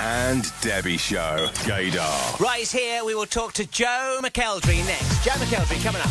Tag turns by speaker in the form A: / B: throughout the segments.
A: and Debbie Show. Gaydar.
B: Right, he's here. We will talk to Joe McElderry next. Joe McElderry coming up.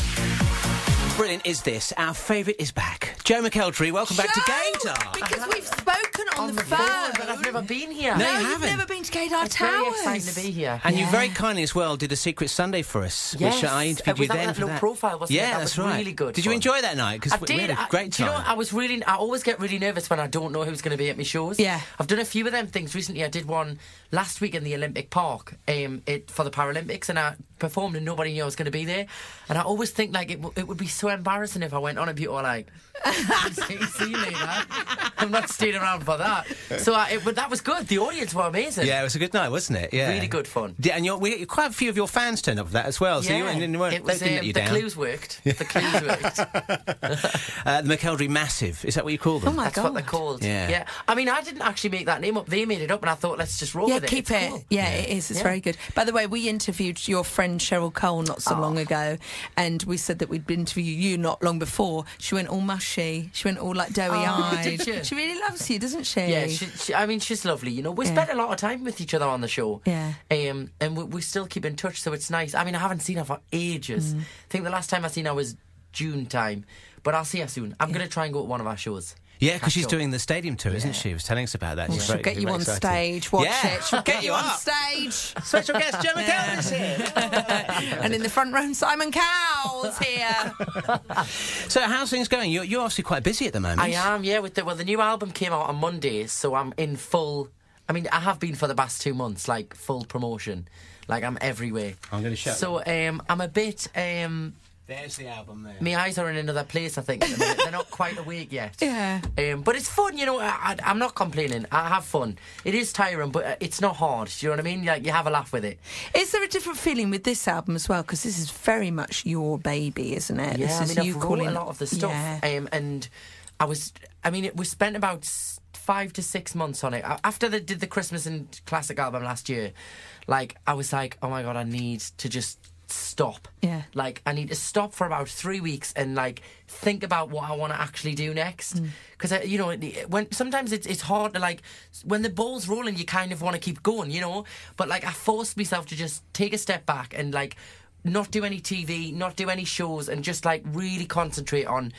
B: Brilliant is this. Our favourite is back. Joe McElderry, welcome back to Gaydar.
C: Because we've spoken on the phone.
D: But I've never been here.
B: No, you
C: you've
B: haven't.
C: never been to Gaydar
D: It's
C: Towers.
D: very exciting to be here.
B: And you very kindly as well did a Secret Sunday for us,
D: Yes.
B: which I interviewed
D: Was
B: you
D: that
B: then
D: that
B: for
D: little
B: that.
D: profile, wasn't it?
B: Yeah,
D: That
B: that's
D: was
B: right.
D: really good
B: Did you
D: fun.
B: enjoy that night? Because
D: I
B: we
D: did.
B: had a great
D: Do you know,
B: time.
D: I always get really nervous when I don't know who's going to be at my shows.
C: Yeah.
D: I've done a few of them things recently. I did one last week in the Olympic Park for the Paralympics, and I performed and nobody knew I was going to be there. And I always think like it would be so embarrassing if I went on and people were like, see you later. I'm not staying around for that. So but that was good. The audience were amazing.
B: Yeah, it was a good night, wasn't it? Yeah.
D: Really good fun.
B: Yeah, and quite a few of your fans turned up for that as well. So you weren't,
D: it was,
B: they didn't let you
D: the
B: down.
D: clues worked. The clues worked.
B: The McElderry Massive, is that what you call them?
C: Oh my
D: That's
C: God.
D: what they're called.
B: Yeah.
D: I mean, I didn't actually make that name up. They made it up, and I thought, let's just roll
C: Yeah,
D: with it.
C: keep
D: It's
C: it.
D: cool.
C: Yeah, it is. It's very good. By the way, we interviewed your friend Cheryl Cole not so long ago, and we said that we'd been interviewing you not long before. She went all mushy. She went all like doughy-eyed.
D: did she?
C: She really loves you, doesn't she?
D: Yeah, I mean, she's lovely. You know, we spent a lot of time with each other on the show.
C: Yeah.
D: And we still keep in touch, so it's nice. I mean, I haven't seen her for ages. I think the last time I seen her was June time, but I'll see her soon. I'm going to try and go to one of our shows.
B: Yeah, because she's
D: Catch up.
B: doing the stadium tour, isn't she? She was telling us about that. She's
C: She'll
B: very-
C: get you
B: very
C: on
B: excited.
C: stage. Watch
B: Yeah,
C: it. She'll get you on
B: up.
C: stage.
B: Special guest Joe McElderry's here.
C: And in the front row, Simon Cowell's here.
B: So how's things going? You're obviously quite busy at the moment.
D: I am, yeah. The new album came out on Monday, so I'm in full. I mean, I have been for the past 2 months, like full promotion. Like I'm everywhere.
B: I'm going to show
D: So I'm a bit.
B: There's the album there.
D: My eyes are in another place, I think, at the minute. They're not quite awake yet.
C: Yeah.
D: But it's fun, you know. I'm not complaining. I have fun. It is tiring, but it's not hard. Do you know what I mean? Like, you have a laugh with it.
C: Is there a different feeling with this album as well? Because this is very much your baby, isn't it?
D: Yeah,
C: this is
D: I've
C: you
D: wrote
C: calling
D: a lot of the stuff.
C: Yeah.
D: And we spent about 5 to 6 months on it. After they did the Christmas and Classic album last year, like, I was like, oh my God, I need to just stop.
C: Yeah.
D: Like, I need to stop for about 3 weeks and, like, think about what I want to actually do next. Because, you know, when sometimes it's hard to, like, when the ball's rolling, you kind of want to keep going, you know? But, like, I forced myself to just take a step back and, like, not do any TV, not do any shows, and just, like, really concentrate on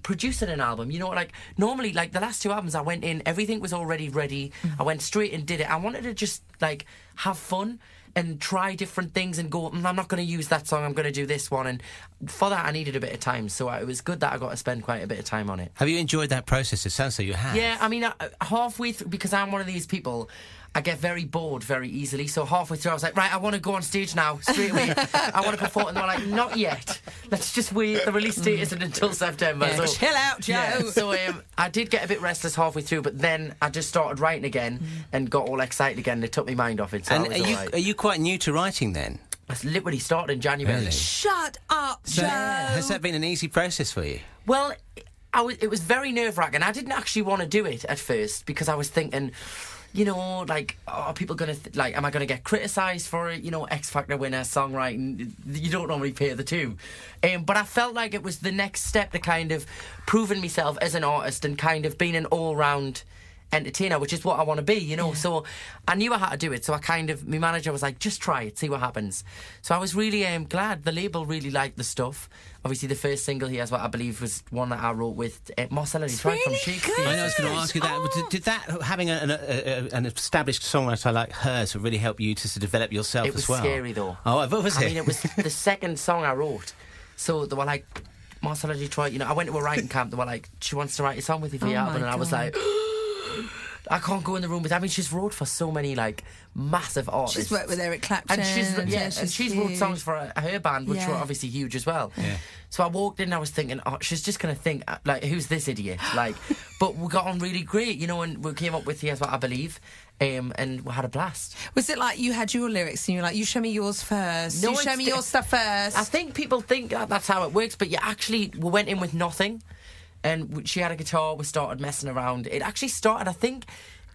D: producing an album. You know, like, normally, like, the last 2 albums I went in, everything was already ready. I went straight and did it. I wanted to just, like, have fun and try different things and go, I'm not going to use that song, I'm going to do this one. And for that, I needed a bit of time. So it was good that I got to spend quite a bit of time on it.
B: Have you enjoyed that process? It sounds like you have.
D: Yeah, I mean, halfway through, because I'm one of these people, I get very bored very easily. So halfway through, I was like, right, I want to go on stage now, straight away. I want to perform. And they were like, not yet. Let's just wait. The release date isn't until September.
C: Yeah,
D: so,
C: chill out, Joe.
D: Yeah, so I did get a bit restless halfway through, but then I just started writing again and got all excited again. It took my mind off it. So
B: And
D: I was all right.
B: are you quite new to writing then?
D: I literally started in January.
B: Really?
C: Shut up,
B: So
C: Joe.
B: has that been an easy process for you?
D: Well, it was very nerve-wracking. I didn't actually want to do it at first because I was thinking, you know, like, are people going to, am I going to get criticised for it? You know, X Factor winner, songwriting, you don't normally pair the two. But I felt like it was the next step to kind of proving myself as an artist and kind of being an all-round entertainer, which is what I want to be, you know. So I knew I had to do it. So my manager was like, just try it, see what happens. So I was really glad. The label really liked the stuff. Obviously, the first single he has, what I believe was one that I wrote with McElderry from Shakespeare.
B: I know I was going to ask you that. But did that, having an established songwriter like hers, really help you to develop yourself
D: It was
B: as well?
D: scary, though.
B: Oh, what was it?
D: I mean, it was the second song I wrote. So they were like, McElderry, try. You know, I went to a writing camp. They were like, she wants to write a song with you for your album. And I was like, I can't go in the room with. I mean, she's wrote for so many like massive artists.
C: She's worked with Eric Clapton.
D: And she's wrote songs for her band, which were obviously huge as well.
B: Yeah.
D: So I walked in and I was thinking, oh, she's just going to think, like, who's this idiot? Like, but we got on really great, you know, and we came up with Here's What I Believe, and we had a blast.
C: Was it like you had your lyrics and you were like, you show me yours first,
D: No,
C: you show me your stuff first?
D: I think people think that's how it works, but we went in with nothing. And she had a guitar, we started messing around. It actually started, I think,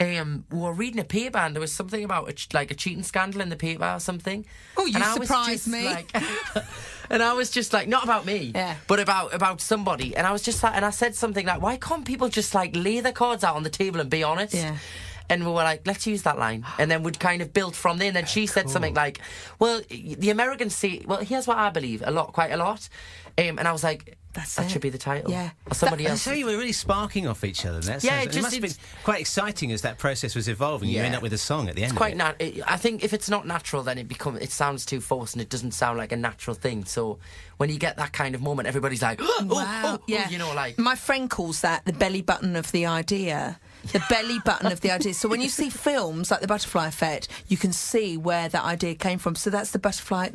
D: we were reading a paper and there was something about a cheating scandal in the paper or something.
C: Oh, you
D: and
C: surprised me.
D: And I was just like, not about me, but about somebody. And I was just like, and I said something like, why can't people just like lay their cards out on the table and be honest?
C: Yeah.
D: and we were like, let's use that line, and then we'd kind of build from there. And then she said something like, well, the Americans say, well, here's what I believe quite a lot, and I was like, that should be the title.
C: Yeah.
D: Or somebody else.
B: So you were really sparking off each other. It must have been quite exciting as that process was evolving. You end up with a song at the end.
D: It's quite I think if it's not natural, then it sounds too forced and it doesn't sound like a natural thing. So when you get that kind of moment, everybody's like,
C: wow.
D: you know, like.
C: My friend calls that the belly button of the idea. The belly button of the idea. So when you see films like The Butterfly Effect, you can see where that idea came from. So that's the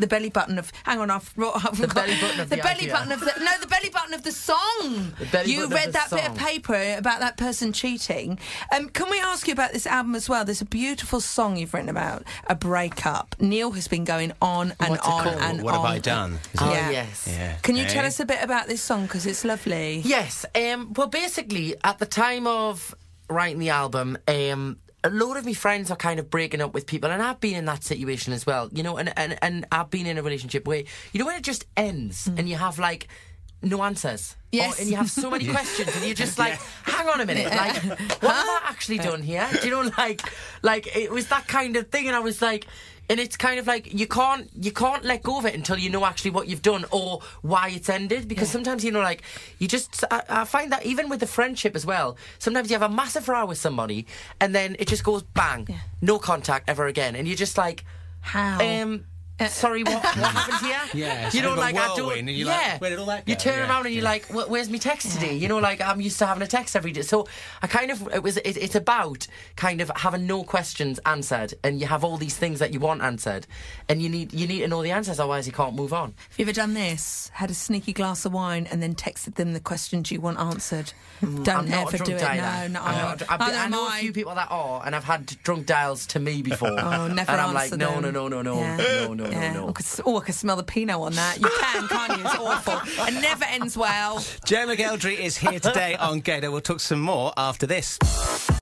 C: belly button of. Hang on, I've
D: the belly button of the
C: belly
D: idea.
C: button of the. No, the belly button of the song. You read that bit of paper about that person cheating. Can we ask you about this album as well? There's a beautiful song you've written about a breakup. Neil has been going on and
D: What's it
C: on
D: called?
C: and
B: What
C: on.
B: have I done?
D: Yes.
B: Yeah.
C: Can you tell us a bit about this song because it's lovely?
D: Yes. Well, basically, at the time of writing the album, a lot of my friends are kind of breaking up with people, and I've been in that situation as well, you know, and I've been in a relationship where, you know, when it just ends and you have, like, no answers.
C: Yes.
D: And you have so many questions, and you're just like, hang on a minute, like, what have I actually done here? Do you know, like, it was that kind of thing, and I was like, and it's kind of like you can't let go of it until you know actually what you've done or why it's ended. Because sometimes, you know, like, I find that even with the friendship as well, sometimes you have a massive row with somebody and then it just goes bang, no contact ever again, and you're just like,
C: how?
D: Sorry, what happened here?
B: Yeah,
D: you know, like, I don't.
B: And you're like, where did all that go?
D: You turn around and you're like, where's my text today? You know, like, I'm used to having a text every day. So I kind of, it's about kind of having no questions answered, and you have all these things that you want answered, and you need to know the answers, otherwise you can't move on.
C: Have you ever done this? Had a sneaky glass of wine and then texted them the questions you want answered? Don't
D: I'm not
C: ever
D: a drunk
C: do it.
D: dialer.
C: No,
D: I know a few people that are, and I've had drunk dials to me before.
C: Oh, never
D: and I'm like,
C: answer
D: no.
C: no. I can smell the Pinot on that. You can't you? It's awful. It never ends well.
B: Joe McElderry is here today on Gaydar. We'll talk some more after this.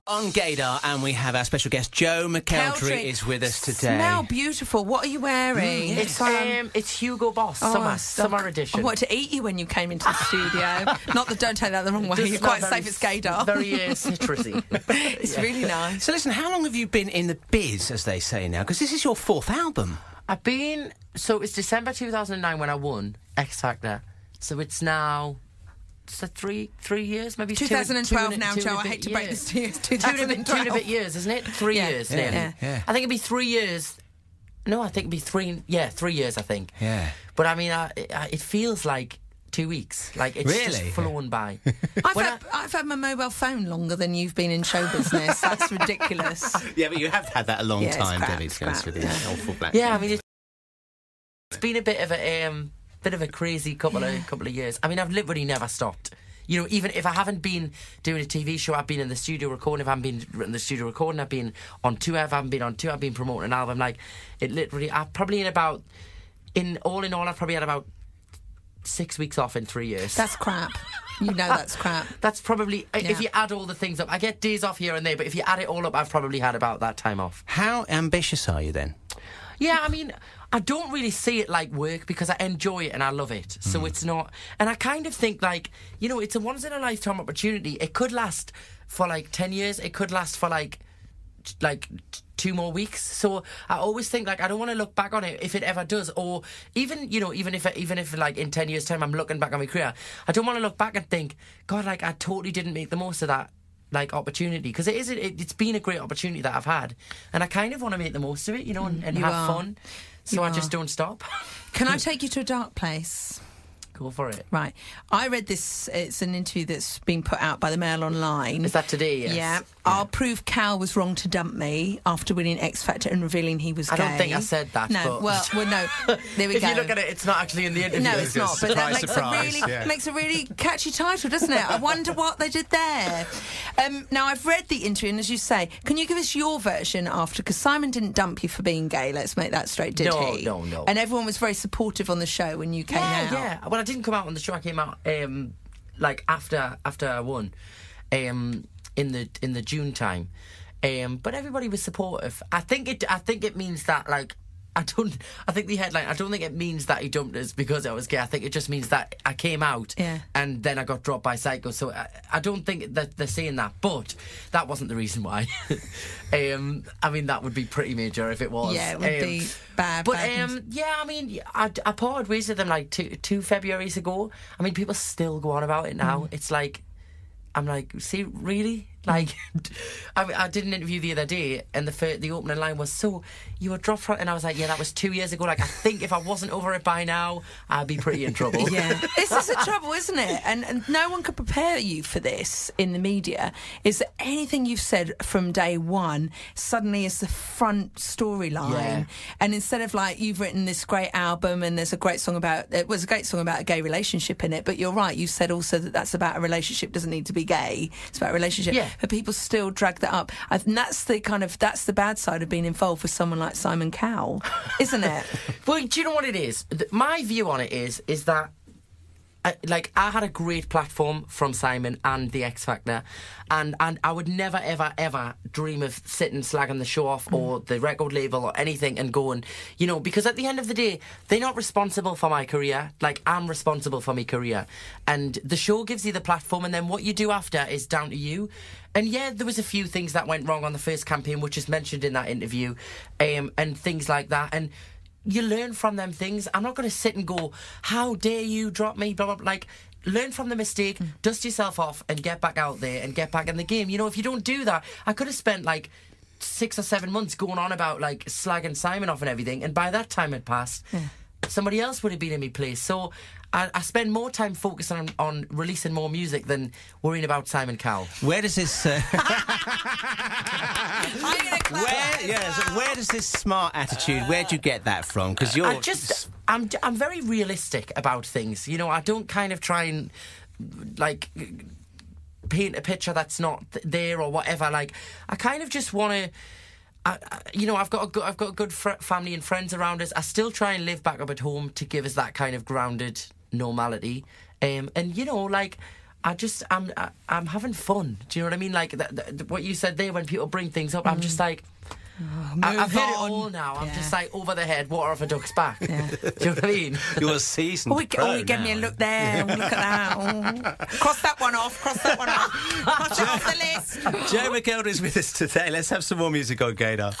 B: On Gaydar, and we have our special guest, Joe McElderry is with us today.
C: Smell beautiful. What are you wearing?
D: It's Hugo Boss summer edition.
C: I wanted to eat you when you came into the studio. Not that, don't take that the wrong way. You're quite safe. It's Gaydar.
D: Very citrusy.
C: It's really nice.
B: So listen, how long have you been in the biz, as they say now? Because this is your fourth album.
D: So it's December 2009 when I won X Factor. So it's now... So 3 years, maybe
C: 2012 now, Joe. I hate to break this to you. It's 2012.
D: 2 and a bit years, isn't it? 3 years, nearly.
B: Yeah.
D: I think it'd be 3 years. No, I think it'd be 3 years, I think.
B: Yeah.
D: But I mean, it feels like 2 weeks. Like, it's just flown by.
C: I've had my mobile phone longer than you've been in show business. That's ridiculous.
B: Yeah, but you have had that a long time,
C: crap,
B: Debbie, to be honest with you. Awful black.
D: Yeah, I mean, it's been a bit of a crazy couple of years. I mean, I've literally never stopped. You know, even if I haven't been doing a TV show, I've been in the studio recording. If I haven't been in the studio recording, I've been on tour. If I haven't been on tour, I've been promoting an album. Like, it literally, I've probably in all, I've probably had about 6 weeks off in 3 years.
C: That's crap. You know that's crap.
D: That's probably, if you add all the things up, I get days off here and there, but if you add it all up, I've probably had about that time off.
B: How ambitious are you then?
D: Yeah, I mean, I don't really see it like work because I enjoy it and I love it. So it's not... And I kind of think, like, you know, it's a once-in-a-lifetime opportunity. It could last for, like, 10 years. It could last for, like 2 more weeks. So I always think, like, I don't want to look back on it if it ever does. Or even, you know, even if like, in 10 years' time I'm looking back on my career, I don't want to look back and think, God, like, I totally didn't make the most of that, like, opportunity, because it's been a great opportunity that I've had, and I kind of want to make the most of it, you know, and have fun. So I just don't stop.
C: Can I take you to a dark place?
D: Go for it.
C: Right. I read this. It's an interview that's been put out by the Mail Online.
D: Is that today? Yes.
C: Yeah. I'll prove Cal was wrong to dump me after winning X Factor and revealing he was gay.
D: I don't think I said that.
C: No.
D: But
C: Well, no. There we
D: if
C: go.
D: you look at it, it's not actually in the interview.
C: No, it's not. But that
B: Surprise,
C: makes a really catchy title, doesn't it? I wonder what they did there. Now, I've read the interview, and as you say, can you give us your version after? Because Simon didn't dump you for being gay. Let's make that straight, did he?
D: No.
C: And everyone was very supportive on the show when you came out.
D: Yeah. Well, I didn't come out on the show. I came out like after I won, in the June time. But everybody was supportive. I think it means that, like, I think the headline, I don't think it means that he dumped us because I was gay. I think it just means that I came out and then I got dropped by Psycho. So I don't think that they're saying that, but that wasn't the reason why. I mean, that would be pretty major if it was.
C: Yeah, it would be bad.
D: But yeah, I mean, I parted ways with them like two Februaries ago. I mean, people still go on about it now. It's like, I'm like, see, really? Like, I did an interview the other day, and the opening line was, "So you were dropped from," and I was like, "Yeah, that was 2 years ago." Like, I think if I wasn't over it by now, I'd be pretty in trouble.
C: Yeah, this is the trouble, isn't it? And no one could prepare you for this in the media. Is that anything you've said from day one suddenly is the front storyline?
D: Yeah.
C: And instead of like, you've written this great album and there's a great song about a gay relationship in it, but you're right. You said also that that's about a relationship, doesn't need to be gay. It's about a relationship.
D: Yeah.
C: But people still drag that up. And that's the bad side of being involved with someone like Simon Cowell, isn't it?
D: Well, do you know what it is? My view on it is that I had a great platform from Simon and the X Factor, and I would never ever ever dream of sitting slagging the show off or the record label or anything and going, you know, because at the end of the day they're not responsible for my career. Like, I'm responsible for my career, and the show gives you the platform, and then what you do after is down to you. And yeah, there was a few things that went wrong on the first campaign, which is mentioned in that interview, and things like that, and you learn from them things. I'm not going to sit and go, how dare you drop me, blah, blah, blah. Like, learn from the mistake, dust yourself off, and get back out there and get back in the game. You know, if you don't do that, I could have spent, like, 6 or 7 months going on about, like, slagging Simon off and everything, and by that time had passed, somebody else would have been in my place. So I spend more time focusing on releasing more music than worrying about Simon Cowell.
B: Where does this... Where does this smart attitude, where'd you get that from? Because you're... I'm
D: very realistic about things. You know, I don't kind of try and, like, paint a picture that's not there or whatever. Like, I kind of just want to... you know, I've got a good family and friends around us. I still try and live back up at home to give us that kind of grounded normality. And you know, like, I'm having fun. Do you know what I mean? Like what you said there, when people bring things up, I'm just like, I've hit it all now. I'm just like, over the head, water off a duck's back. Yeah. Do you know what I mean?
B: You're a seasoned pro
C: you gave me a look there. Look at that. Oh. Cross that one off. Cross that one off. Cross it off the list.
B: Joe McElderry is with us today. Let's have some more music on Gaydar.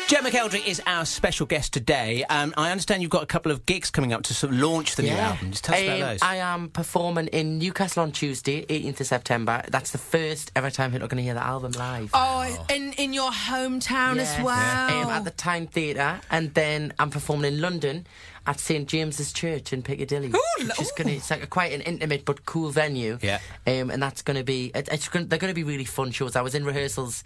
B: Joe McElderry is our special guest today. I understand you've got a couple of gigs coming up to sort of launch the new album. Just tell us about those.
D: I am performing in Newcastle on Tuesday, 18th of September. That's the first ever time people are going to hear the album live.
C: Oh, in your hometown as well?
D: At the Time Theatre. And then I'm performing in London at St James's Church in Piccadilly. It's like quite an intimate but cool venue.
B: Yeah.
D: And that's going to be... they're going to be really fun shows. I was in rehearsals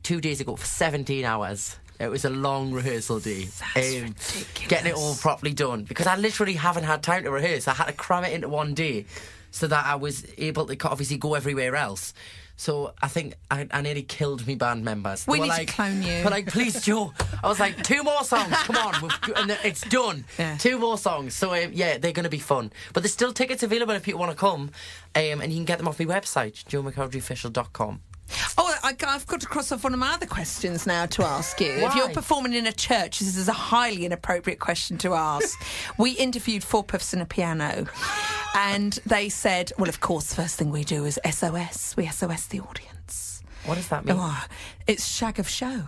D: 2 days ago for 17 hours. It was a long rehearsal day. Getting it all properly done, because I literally haven't had time to rehearse. I had to cram it into one day so that I was able to obviously go everywhere else. So I think I nearly killed me band members.
C: We need to clone you.
D: But like, please, Joe. I was like, 2 more songs, come on. And it's done. Yeah. 2 more songs. So yeah, they're going to be fun. But there's still tickets available if people want to come. And you can get them off my website, joemcelderryofficial.com.
C: Oh, I've got to cross off one of my other questions now to ask you.
D: Why?
C: If you're performing in a church, this is a highly inappropriate question to ask. We interviewed 4 Puffs and a Piano, and they said, well, of course, the first thing we do is SOS. We SOS the audience.
D: What does that mean?
C: Oh, it's shag of show.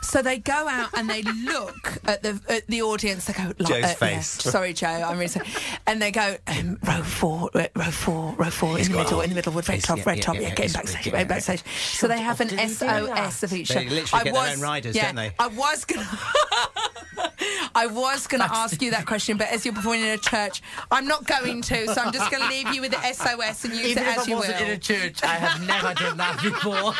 C: So they go out and they look at the audience. They go,
B: Joe's face.
C: Yeah, sorry, Joe, I'm really sorry. And they go, row four, in the middle, with red top, getting backstage. So they have an SOS of each show.
B: They literally get their own riders, don't they?
C: I was going to ask you that question, but as you're performing in a church, I'm not going to. So I'm just going to leave you with the SOS and use it as you will.
D: Even if I wasn't in a church, I have never done that before.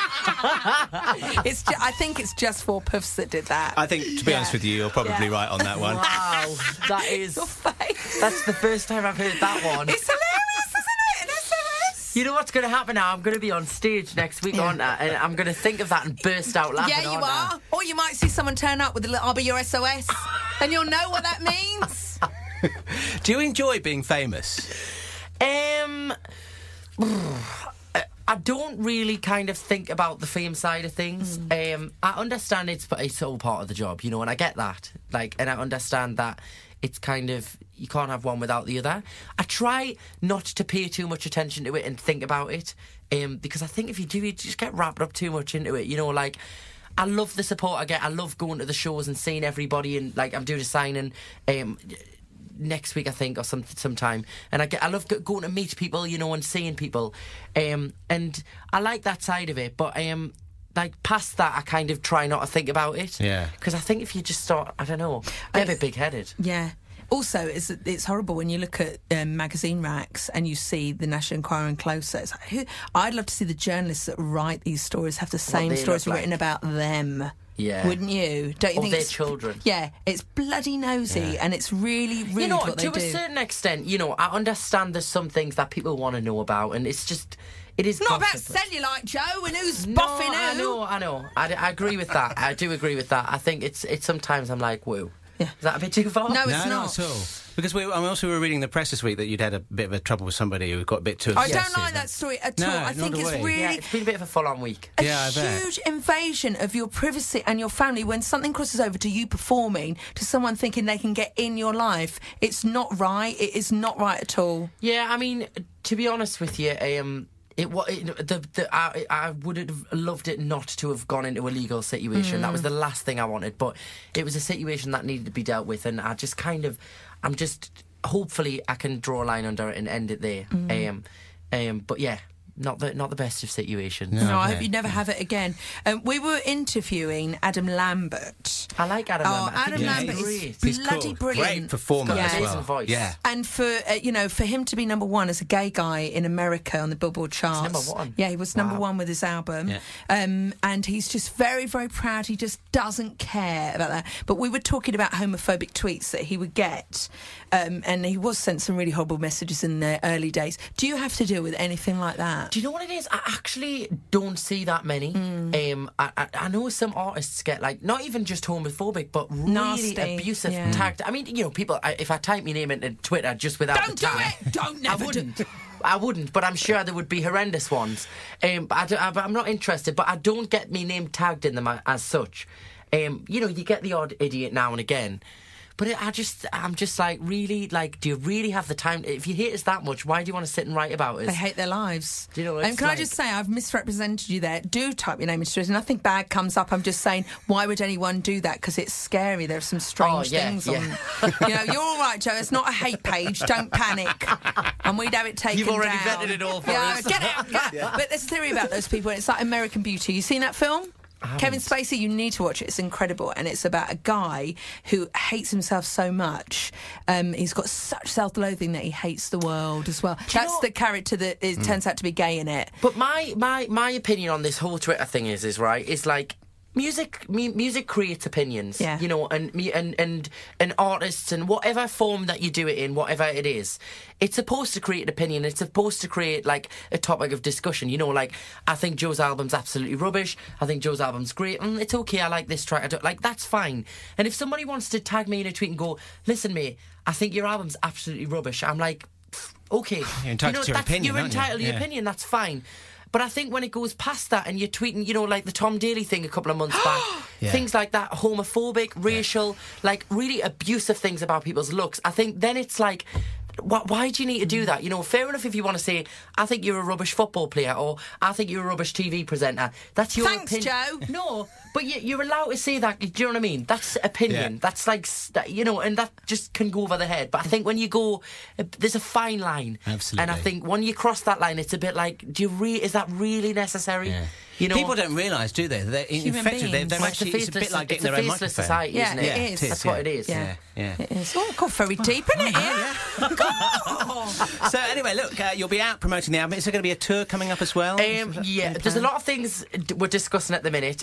C: I think it's just 4 Puffs that did that.
B: I think, to be honest with you, you're probably right on that one.
D: Wow, that is...
C: Your face.
D: That's the first time I've heard that one.
C: It's hilarious, isn't it? An SOS.
D: You know what's going to happen now? I'm going to be on stage next week, aren't I? And I'm going to think of that and burst out laughing.
C: Yeah, you are. Or you might see someone turn up with a little, I'll be your SOS. And you'll know what that means.
B: Do you enjoy being famous?
D: I don't really kind of think about the fame side of things. I understand it's all part of the job, you know, and I get that. Like, and I understand that it's kind of, you can't have one without the other. I try not to pay too much attention to it and think about it, because I think if you do, you just get wrapped up too much into it. You know, like, I love the support I get. I love going to the shows and seeing everybody, and like, I'm doing a signing next week, I think, or sometime, and I love going to meet people, you know, and seeing people, and I like that side of it. But like, past that, I kind of try not to think about it. Yeah. Because I think if you just start, I don't know, get a bit big-headed.
C: Yeah. Also, it's horrible when you look at magazine racks and you see the National Enquirer and Closer. It's like, I'd love to see the journalists that write these stories have the same stories written about them. Yeah. Wouldn't you? Don't you think?
D: Or their children.
C: Yeah, it's bloody nosy, and it's really rude,
D: you know,
C: what they do.
D: To a certain extent, you know, I understand there's some things that people want to know about, and it's just... It is
C: not about cellulite, Joe, and who's boffing who.
D: I know. I agree with that. I do agree with that. I think it's sometimes I'm like, whoa. Yeah. Is that a bit too far?
C: No, it's
B: not at all. Because we were reading the press this week that you'd had a bit of a trouble with somebody who got a bit too obsessive.
C: I don't like that story at all. I think it's really...
D: Yeah, it's been a bit of a full-on week.
C: A huge invasion of your privacy and your family when something crosses over to you performing to someone thinking they can get in your life. It's not right. It is not right at all.
D: Yeah, I mean, to be honest with you, I would have loved it not to have gone into a legal situation. That was the last thing I wanted, but it was a situation that needed to be dealt with, and hopefully I can draw a line under it and end it there. But yeah, not the best of situations.
C: No, I hope you never have it again. We were interviewing Adam Lambert.
D: I like Adam Lambert.
C: Adam Lambert is bloody brilliant.
B: Great performer as well.
D: Voice.
B: Yeah.
C: And for him to be number one as a gay guy in America on the Billboard charts.
D: He's number one.
C: Yeah, he was number one with his album. Yeah. And he's just very, very proud. He just doesn't care about that. But we were talking about homophobic tweets that he would get. And he was sent some really horrible messages in the early days. Do you have to deal with anything like that?
D: Do you know what it is? I actually don't see that many. I know some artists get, like, not even just homophobic, but really
C: nasty,
D: abusive tagged. I mean, you know, people, if I type my name into Twitter just without the tag... I wouldn't, but I'm sure there would be horrendous ones. But I'm not interested, but I don't get my name tagged in them as such. You know, you get the odd idiot now and again. But I'm just like, really, like, do you really have the time? If you hate us that much, why do you want to sit and write about us?
C: They hate their lives.
D: Do you know?
C: And can I just say, I've misrepresented you there. Do type your name into Twitter. Nothing bad comes up. I'm just saying, why would anyone do that? Because it's scary. There's some strange things on. You know, you're all right, Joe. It's not a hate page. Don't panic. And we'd have it taken down.
D: You've already vetted it all for us.
C: Get out. But there's a theory about those people. It's like American Beauty. You seen that film? Kevin Spacey, you need to watch it. It's incredible, and it's about a guy who hates himself so much. He's got such self-loathing that he hates the world as well. That's the character that turns out to be gay in it.
D: But my opinion on this whole Twitter thing is like, music creates opinions, you know, and artists, and whatever form that you do it in, whatever it is, it's supposed to create an opinion. It's supposed to create, like, a topic of discussion. You know, like, I think Joe's album's absolutely rubbish. I think Joe's album's great. It's okay. I like this track. I don't like. That's fine. And if somebody wants to tag me in a tweet and go, "Listen, mate, I think your album's absolutely rubbish," I'm like, okay,
B: you're entitled to your opinion.
D: You're entitled to your opinion. That's fine. But I think when it goes past that and you're tweeting, you know, like the Tom Daley thing a couple of months back, things like that, homophobic, racial, like really abusive things about people's looks, I think then it's like, why do you need to do that? You know, fair enough if you want to say, I think you're a rubbish football player, or I think you're a rubbish TV presenter. That's your opinion.
C: Thanks, Joe.
D: No, but you're allowed to say that. Do you know what I mean? That's opinion. That's like, you know, and that just can go over the head. But I think when you go, there's a fine line.
B: Absolutely.
D: And I think when you cross that line, it's a bit like, is that really necessary? Yeah. You know,
B: people don't realise, do they? They're infected. They're actually, it's a bit like getting their own microphone.
D: Society, isn't it?
C: It is.
D: That's what it is.
C: Yeah. It is. Oh, got very deep, isn't it?
B: So anyway, look, you'll be out promoting the album. Is there going to be a tour coming up as well?
D: There's a lot of things we're discussing at the minute.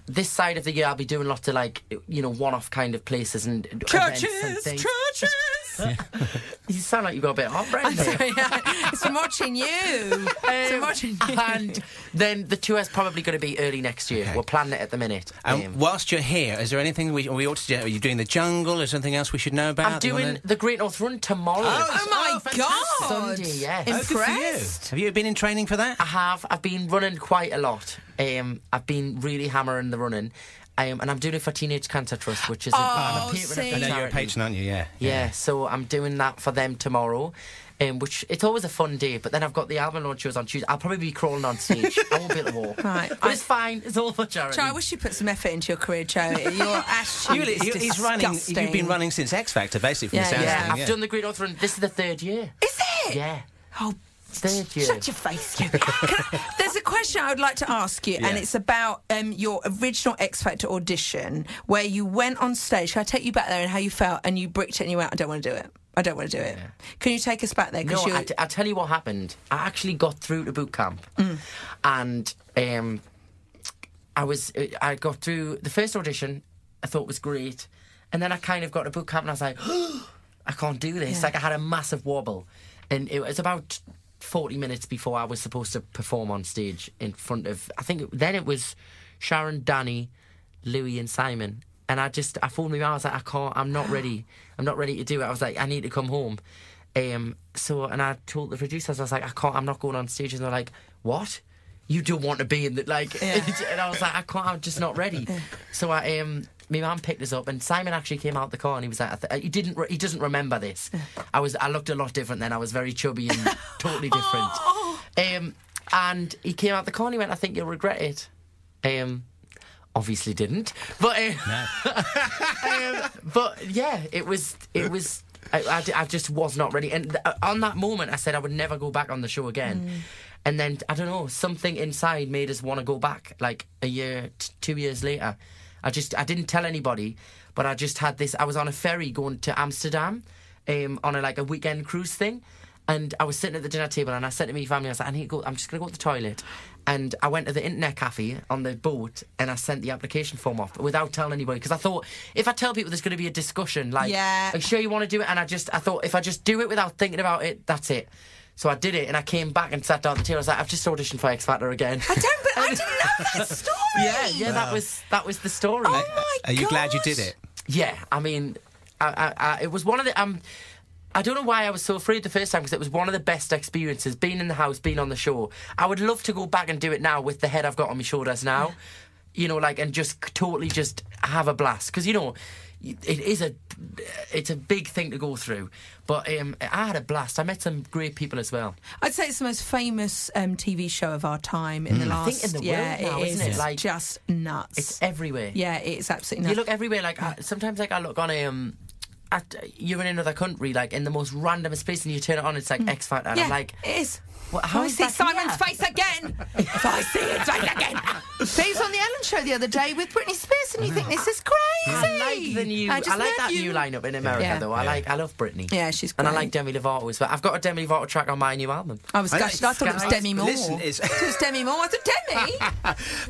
D: This side of the year, I'll be doing lots of, like, you know, one-off kind of places and
C: churches,
D: events and things.
C: Churches.
D: You sound like you've got a bit of heartbreak.
C: I'm sorry, it's from watching you. It's from watching you.
D: And then the tour's probably going to be early next year.
B: Okay.
D: We're planning it at the minute.
B: Whilst you're here, is there anything we ought to do? Are you doing the jungle? Is there anything else we should know about?
D: I'm doing the Great North Run tomorrow.
C: Oh my God!
D: Sunday, yeah.
C: Impressed.
B: Have you been in training for that?
D: I have. I've been running quite a lot. I've been really hammering the running. And I'm doing it for Teenage Cancer Trust, which is I'm a patron of
B: I
D: the
B: know you're a
D: charity.
B: patron, aren't you? Yeah.
D: Yeah, so I'm doing that for them tomorrow. Which it's always a fun day, but then I've got the album launch shows on Tuesday. I'll probably be crawling on stage. I won't be able to walk.
C: Right.
D: But it's fine. It's all for charity.
C: Joe, I wish you put some effort into your career, Joe. Your attitude is
B: He's running. You've been running since X Factor, basically, from the sounds of
D: Yeah,
B: things,
D: I've done the Great North Run. This is the 3rd year.
C: Is it?
D: Yeah.
C: Oh,
D: Third year.
C: shut your face. There's a question I would like to ask you, and it's about your original X Factor audition, where you went on stage. Can I take you back there and how you felt, and you bricked it and you went, I don't want to do it. I don't want to do it. Can you take us back there?
D: No, I'll tell you what happened. I actually got through to boot camp, and I got through the first audition. I thought was great, and then I kind of got to boot camp, and I was like, I can't do this.
C: Yeah.
D: Like I had a massive wobble, and it was about 40 minutes before I was supposed to perform on stage in front of. I think then it was Sharon, Danny, Louis, and Simon. And I phoned my mum. I was like, I'm not ready. I'm not ready to do it. I was like, I need to come home. And I told the producers, I was like, I'm not going on stage. And they're like, what? You don't want to be in the, like, and I was like, I'm just not ready. So my mum picked us up, and Simon actually came out the car, and he was like, he doesn't remember this. I looked a lot different then. I was very chubby and totally different. And he came out the car, and he went, I think you'll regret it. Obviously didn't, but but yeah, it was. I just was not ready, and on that moment, I said I would never go back on the show again. And then I don't know, something inside made us want to go back. Like a year, 2 years later, I didn't tell anybody, but I just had this. I was on a ferry going to Amsterdam, on a weekend cruise thing. And I was sitting at the dinner table, and I said to my family, I was like, I need to go, I'm just going to go to the toilet. And I went to the internet cafe on the boat, and I sent the application form off without telling anybody, because I thought, if I tell people there's going to be a discussion, like, are you sure you want to do it? And I thought, if I just do it without thinking about it, that's it. So I did it, and I came back and sat down at the table. I was like, I've just auditioned for X Factor again.
C: I didn't know that story.
D: Yeah, that was the story.
C: Oh my
B: Are you glad you did it?
D: Yeah, I mean, it was one of the. I don't know why I was so afraid the first time, because it was one of the best experiences, being in the house, being on the show. I would love to go back and do it now with the head I've got on my shoulders now, and just totally just have a blast. Because, it's a big thing to go through. But I had a blast. I met some great people as well.
C: I'd say it's the most famous TV show of our time in the last...
D: I think in the world now, isn't it?
C: Like, just nuts.
D: It's everywhere.
C: Yeah, it's absolutely nuts.
D: You look everywhere. Like sometimes, I look on you're in another country, like in the most randomest place, and you turn it on, it's like X Factor, and I'm like,
C: it is.
D: Well, how
C: I
D: is
C: see
D: that
C: Simon's
D: here?
C: face again. If I see his face again. So he was on the Ellen show the other day with Britney Spears, and you think this is crazy.
D: I like the new. I like that new lineup in America, though. I love Britney.
C: Yeah, she's great.
D: And I like Demi Lovato as well. I've got a Demi Lovato track on my new album.
C: I was gushed. I thought it was Demi Moore.
B: Listen,
C: It was Demi Moore. I thought Demi.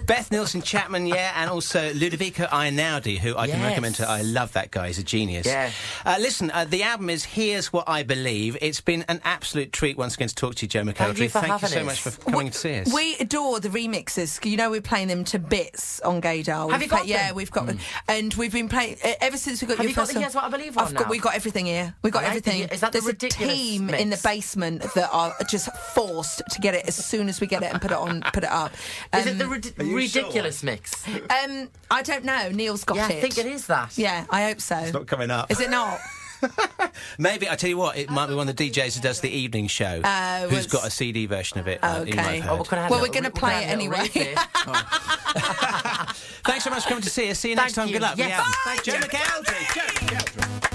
B: Beth Nielsen Chapman, and also Ludovico Einaudi, who I can recommend to. I love that guy. He's a genius.
D: Yeah.
B: Listen, the album is Here's What I Believe. It's been an absolute treat once again to talk to you, Joe McElderry.
D: Thank you
B: so much for coming to see us.
C: We adore the remixes. We're playing them to bits on Gaydar.
D: Have you got them?
C: Yeah, we've got them. And we've been playing ever since we got
D: Have
C: your
D: you got
C: first
D: the Here's What I Believe on now?
C: We've got everything here. We've got
D: I like
C: everything.
D: is that the
C: There's a
D: ridiculous
C: team
D: mix?
C: in the basement that are just forced to get it as soon as we get it and put it up.
D: Is it the ridiculous mix?
C: I don't know. Neil's got
D: Yeah,
C: it.
D: I think it is that.
C: Yeah, I hope so.
B: It's not coming up.
C: Is it not?
B: Maybe, I tell you what, it might be one of the DJs who does the evening show who's got a CD version of it.
C: Okay. We're going to play it anyway.
B: Thanks so much for coming to see us. See you next time.
D: you.
B: Good luck.
D: Yes.
B: Joe McElderry.